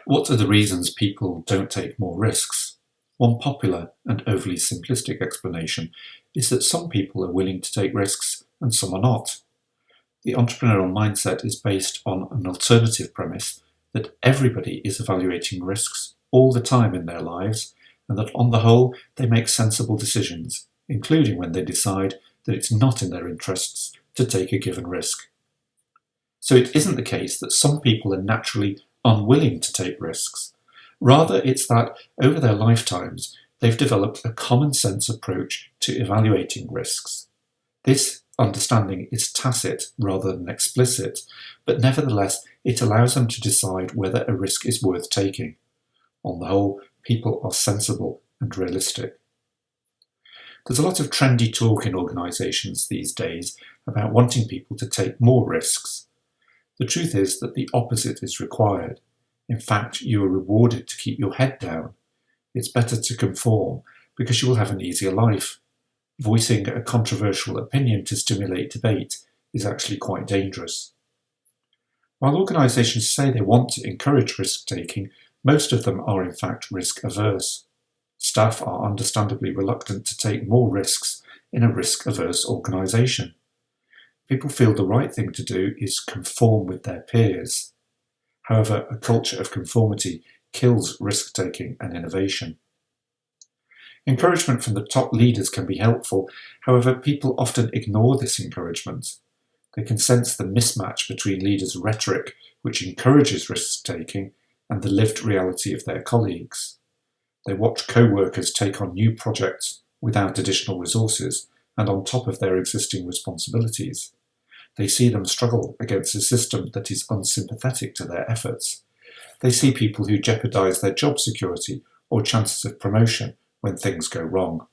What are the reasons people don't take more risks? One popular and overly simplistic explanation is that some people are willing to take risks and some are not. The entrepreneurial mindset is based on an alternative premise that everybody is evaluating risks all the time in their lives, and that on the whole they make sensible decisions, including when they decide that it's not in their interests to take a given risk. So it isn't the case that some people are naturally unwilling to take risks. Rather, it's that over their lifetimes they've developed a common sense approach to evaluating risks. This understanding is tacit rather than explicit, but nevertheless it allows them to decide whether a risk is worth taking. On the whole, people are sensible and realistic. There's a lot of trendy talk in organisations these days about wanting people to take more risks. The truth is that the opposite is required. In fact, you are rewarded to keep your head down. It's better to conform because you will have an easier life. Voicing a controversial opinion to stimulate debate is actually quite dangerous. While organisations say they want to encourage risk-taking, most of them are in fact risk-averse. Staff are understandably reluctant to take more risks in a risk-averse organisation. People feel the right thing to do is conform with their peers. However, a culture of conformity kills risk-taking and innovation. Encouragement from the top leaders can be helpful, however, people often ignore this encouragement. They can sense the mismatch between leaders' rhetoric, which encourages risk-taking, and the lived reality of their colleagues. They watch co-workers take on new projects without additional resources and on top of their existing responsibilities. They see them struggle against a system that is unsympathetic to their efforts. They see people who jeopardise their job security or chances of promotion when things go wrong.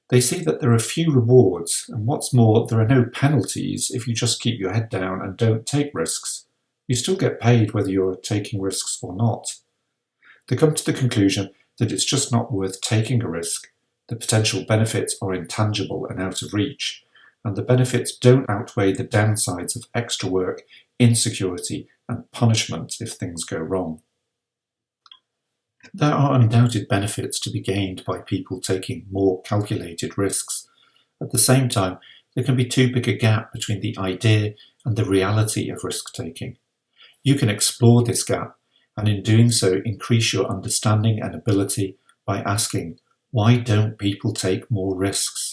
They see that there are few rewards, and what's more, there are no penalties if you just keep your head down and don't take risks. You still get paid whether you're taking risks or not. They come to the conclusion that it's just not worth taking a risk. The potential benefits are intangible and out of reach, and the benefits don't outweigh the downsides of extra work, insecurity, and punishment if things go wrong. There are undoubted benefits to be gained by people taking more calculated risks. At the same time, there can be too big a gap between the idea and the reality of risk-taking. You can explore this gap, and in doing so increase your understanding and ability by asking, why don't people take more risks?